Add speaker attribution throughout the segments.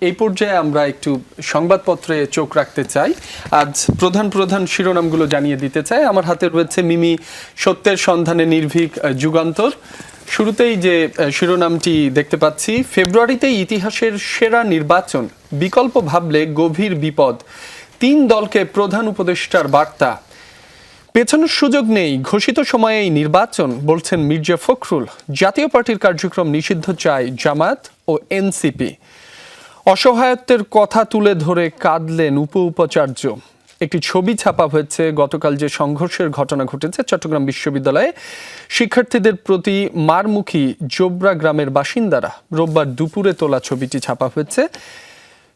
Speaker 1: এই পর্যায়ে আমরা একটু সংবাদপত্রে চোখ রাখতে চাই। আজ প্রধান প্রধান শিরোনামগুলো জানিয়ে দিতে চাই। আমার হাতে রয়েছে মিমি সত্যের সন্ধানে নির্ভীক যুগান্তর। শুরুতেই যে শিরোনামটি দেখতে পাচ্ছি, ফেব্রুয়ারিতেই ইতিহাসের সেরা নির্বাচন, বিকল্প ভাবলে গভীর বিপদ, 3 দলকে প্রধান উপদেষ্টার বার্তা। পেছানোর সুযোগ নেই, ঘোষিত সময়েই নির্বাচন, বলছেন মির্জা ফখরুল। জাতীয় পার্টির কার্যক্রম নিষিদ্ধ চায় জামায়াত ও এনসিপি। অসহায়ত্বের কথা তুলে ধরে কাঁদলেন উপাচার্য। একটি ছবি ছাপা হয়েছে গতকাল যে সংঘর্ষের ঘটনা ঘটেছে চট্টগ্রাম বিশ্ববিদ্যালয়ে। শিক্ষার্থীদের প্রতি মারমুখী জোবরা গ্রামের বাসিন্দারা। রোববার দুপুরে তোলা ছবিটি ছাপা হয়েছে।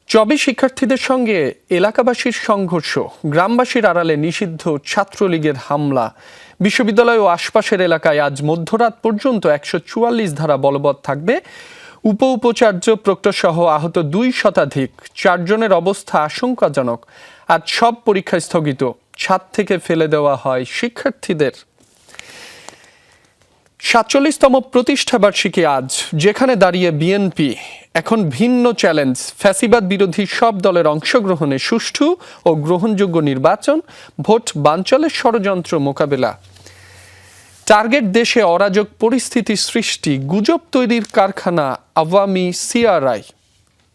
Speaker 1: চবি শিক্ষার্থীদের সঙ্গে এলাকাবাসীর সংঘর্ষ, গ্রামবাসীর আড়ালে নিষিদ্ধ ছাত্রলীগের হামলা। বিশ্ববিদ্যালয় ও আশপাশের এলাকায় আজ মধ্যরাত পর্যন্ত 144 ধারা বলবৎ থাকবে। উপাচার্য প্রক্টর সহ আহত 2 শতাধিক, 4 জনের অবস্থা আশঙ্কাজনক। আজ সব পরীক্ষা স্থগিত, ছাদ থেকে ফেলে দেওয়া হয় শিক্ষার্থীদের। 47তম প্রতিষ্ঠাবার্ষিকী আজ, যেখানে দাঁড়িয়ে বিএনপি এখন ভিন্ন চ্যালেঞ্জ। ফ্যাসিবাদ বিরোধী সব দলের অংশগ্রহণে সুষ্ঠু ও গ্রহণযোগ্য নির্বাচন, ভোট বানচালের ষড়যন্ত্র মোকাবেলা। টার্গেট দেশে অরাজক পরিস্থিতি সৃষ্টি, গুজব তৈরির কারখানা আওয়ামী সিআরআই।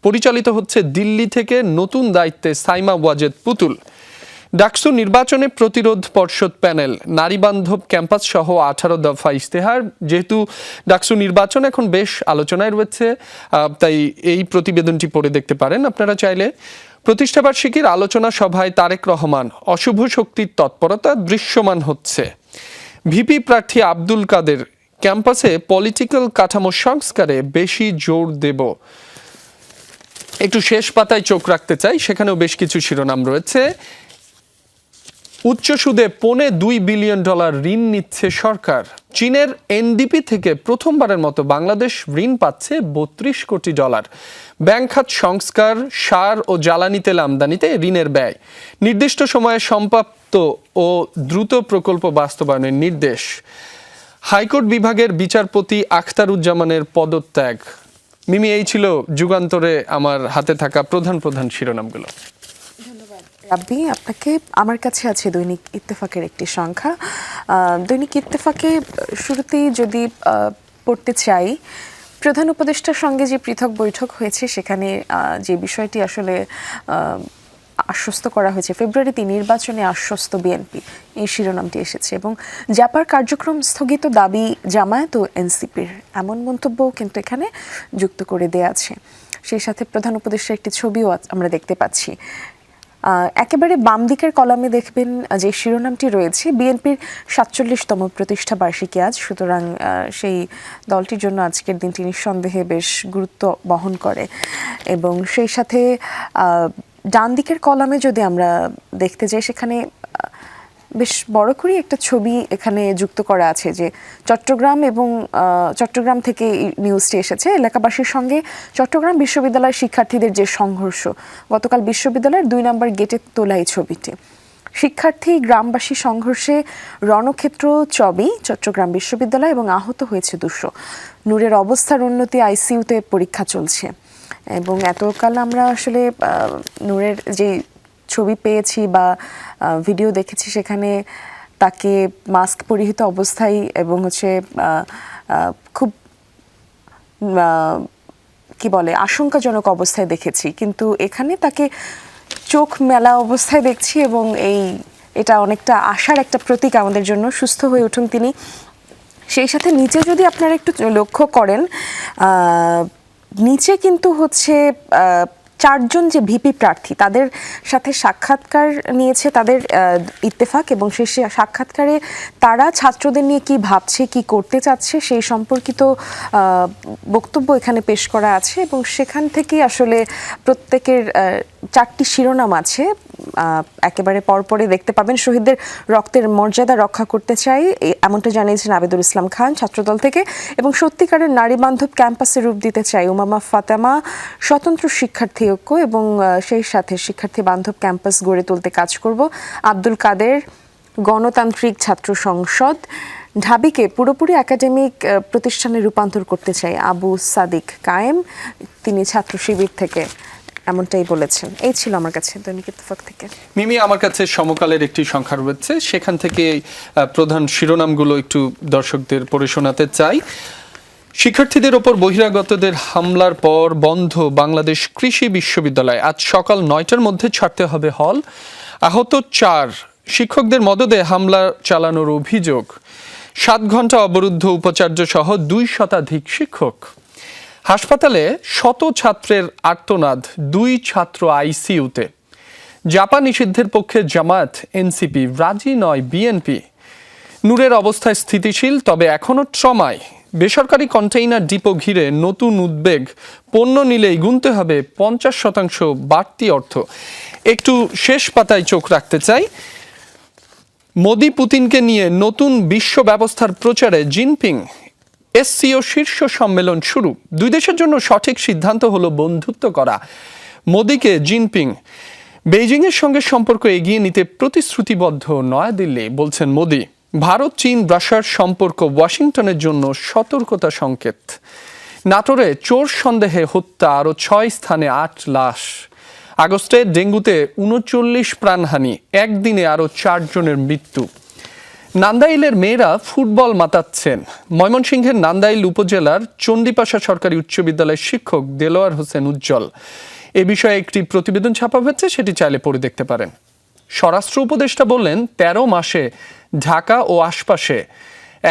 Speaker 1: পরিচালিত হচ্ছে দিল্লি থেকে, নতুন দায়িত্বে সাইমা ওয়াজেদ পুতুল। ডাকসু নির্বাচনে প্রতিরোধ পর্ষদ প্যানেল, নারী বান্ধব ক্যাম্পাস সহ 18 দফা ইশতেহার। যেহেতু ডাকসু নির্বাচন এখন বেশ আলোচনায় রয়েছে, তাই এই প্রতিবেদনটি পড়ে দেখতে পারেন আপনারা চাইলে। প্রতিষ্ঠাবার্ষিকীর আলোচনা সভায় তারেক রহমান, অশুভ শক্তির তৎপরতা দৃশ্যমান হচ্ছে। ভিপি প্রার্থী আব্দুল কাদের, ক্যাম্পাসে পলিটিক্যাল কাঠামো সংস্কারে বেশি জোর দেব। একটু শেষ পাতায় চোখ রাখতে চাই, সেখানেও বেশ কিছু শিরোনাম রয়েছে। উচ্চ সুদে $2 বিলিয়ন ঋণ নিচ্ছে সরকার। চীনের এনডিপি থেকে প্রথমবারের মতো বাংলাদেশ ঋণ পাচ্ছে $32 কোটি। ব্যাংক খাত সংস্কার, সার ও জ্বালানি তেল আমদানিতে ঋণের ব্যয়। নির্দিষ্ট সময়ে সম্প্রাপ্ত ও দ্রুত প্রকল্প বাস্তবায়নের নির্দেশ। হাইকোর্ট বিভাগের বিচারপতি আখতারুজ্জামানের পদত্যাগ। মিমি, এই ছিল যুগান্তরে আমার হাতে থাকা প্রধান প্রধান শিরোনামগুলো।
Speaker 2: রাব্বি, আপনাকে আমার কাছে আছে দৈনিক ইত্তেফাকের একটি সংখ্যা। দৈনিক ইত্তেফাকে শুরুতেই যদি পড়তে চাই, প্রধান উপদেষ্টার সঙ্গে যে পৃথক বৈঠক হয়েছে সেখানে যে বিষয়টি আসলে আশ্বস্ত করা হয়েছে, ফেব্রুয়ারিতে নির্বাচনে আশ্বস্ত বিএনপি, এই শিরোনামটি এসেছে। এবং জাপার কার্যক্রম স্থগিত দাবি জামায়াত ও এনসিপির, এমন মন্তব্যও কিন্তু এখানে যুক্ত করে দেয়া আছে। সেই সাথে প্রধান উপদেষ্টার একটি ছবিও আমরা দেখতে পাচ্ছি। একেবারে বাম দিকের কলামে দেখবেন যে শিরোনামটি রয়েছে, বিএনপির 47তম প্রতিষ্ঠা বার্ষিকী আজ। সুতরাং সেই দলটির জন্য আজকের দিনটি নিঃসন্দেহে বেশ গুরুত্ব বহন করে। এবং সেই সাথে ডান দিকের কলামে যদি আমরা দেখতে যাই, সেখানে বেশ বড় করে একটা ছবি এখানে যুক্ত করা আছে, যে চট্টগ্রাম এবং চট্টগ্রাম থেকে নিউজটি এসেছে। এলাকাবাসীর সঙ্গে চট্টগ্রাম বিশ্ববিদ্যালয়ের শিক্ষার্থীদের যে সংঘর্ষ, গতকাল বিশ্ববিদ্যালয়ের 2 নম্বর গেটে তোলা এই ছবিটি। শিক্ষার্থী গ্রামবাসী সংঘর্ষে রণক্ষেত্র চবি চট্টগ্রাম বিশ্ববিদ্যালয় এবং আহত হয়েছে 200। নূরের অবস্থার উন্নতি, আইসিইউতে পরীক্ষা চলছে। এবং এতকাল আমরা আসলে নূরের যে ছবি পেয়েছি বা ভিডিও দেখেছি, সেখানে তাকে মাস্ক পরিহিত অবস্থায় এবং খুব কি বলে আশঙ্কাজনক অবস্থায় দেখেছি, কিন্তু এখানে তাকে চোখ মেলা অবস্থায় দেখছি। এবং এটা অনেকটা আশার একটা প্রতীক আমাদের জন্য, সুস্থ হয়ে উঠুন তিনি। সেই সাথে নিচে যদি আপনারা একটু লক্ষ্য করেন, নিচে কিন্তু 4 জন যে ভিপি প্রার্থী, তাদের সাথে সাক্ষাৎকার নিয়েছে তাদের ইত্তেফাক। এবং সেই সাক্ষাৎকারে তারা ছাত্রদের নিয়ে কি ভাবছে, কি করতে চাচ্ছে, সেই সম্পর্কিত বক্তব্য এখানে পেশ করা আছে। এবং সেখান থেকেই আসলে প্রত্যেকের 4টি শিরোনাম আছে, একেবারে পরপরে দেখতে পাবেন। শহীদদের রক্তের মর্যাদা রক্ষা করতে চাই, এমনটা জানিয়েছেন আবেদুল ইসলাম খান ছাত্রদল থেকে। এবং সত্যিকারের নারী বান্ধব ক্যাম্পাসে রূপ দিতে চাই উমামা ফাতেমা, স্বতন্ত্র শিক্ষার্থী ঐক্য এবং সেই সাথে শিক্ষার্থী বান্ধব ক্যাম্পাস গড়ে তুলতে কাজ করব। আব্দুল কাদের, গণতান্ত্রিক ছাত্র সংসদ। ঢাবিকে পুরোপুরি একাডেমিক প্রতিষ্ঠানে রূপান্তর করতে চাই আবু সাদিক কায়েম, তিনি ছাত্র শিবির থেকে। এমনটাই বলেছেন। এই ছিল আমার কাছে দৈনিক ইত্তেফাক থেকে।
Speaker 1: মিমি, আমার কাছে সমকালের একটি সংখ্যা রয়েছে, সেখান থেকে প্রধান শিরোনামগুলো একটু দর্শকদের পড়ে শোনাতে চাই। শিক্ষার্থীদের ওপর বহিরাগতদের হামলার পর বন্ধ বাংলাদেশ কৃষি বিশ্ববিদ্যালয়, আজ সকাল 9টার মধ্যে ছাড়তে হবে হল। আহত 4, শিক্ষকদের মদদে হামলা চালানোর অভিযোগ। 7 ঘন্টা অবরুদ্ধ উপাচার্য সহ 2 শতাধিক শিক্ষক। হাসপাতালে শত ছাত্রের আর্তনাদ, 2 ছাত্র আইসিইউতে। জাপান নিষিদ্ধের পক্ষে জামায়াত, এনসিপি, রাজি নয় বিএনপি। নূরের অবস্থা স্থিতিশীল, তবে এখনও ট্রমায়। বেসরকারি কন্টেইনার ডিপো ঘিরে নতুন উদ্বেগ, পণ্য নিলেই গুনতে হবে 50% বাড়তি অর্থ। একটু শেষ পাতায় চোখ রাখতে চাই। মোদি পুতিনকে নিয়ে নতুন বিশ্ব ব্যবস্থার প্রচারে জিনপিং। এসসিও শীর্ষ সম্মেলন শুরু, 2 দেশের জন্য সঠিক সিদ্ধান্ত হলো বন্ধুত্ব করা। মোদিকে জিনপিং। বেইজিংয়ের সঙ্গে সম্পর্ক এগিয়ে নিতে প্রতিশ্রুতিবদ্ধ নয়াদিল্লি, বলছেন মোদি। ভারত, চীন, রাশিয়ার সম্পর্ক ওয়াশিংটনের জন্য সতর্কতা সংকেত। নাটোরে চোর সন্দেহে হত্যা, আরও 6 স্থানে 8 লাশ। আগস্টে ডেঙ্গুতে 39 প্রাণহানি, একদিনে আরও 4 জনের মৃত্যু। নান্দাইলের মেয়েরা ফুটবল মাতাচ্ছেন। ময়মনসিংহের নান্দাইল উপজেলার চণ্ডীপাশা সরকারি উচ্চ বিদ্যালয়ের শিক্ষক দেলোয়ার হোসেন উজ্জ্বল। এ বিষয়ে একটি প্রতিবেদন ছাপা হয়েছে, সেটি চাইলে পড়ে দেখতে পারেন। স্বরাষ্ট্র উপদেষ্টা বললেন, 13 মাসে ঢাকা ও আশপাশে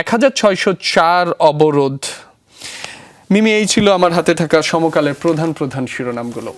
Speaker 1: 1604 অবরোধ। মিমি, এই ছিল আমার হাতে থাকা সমকালের প্রধান শিরোনামগুলো।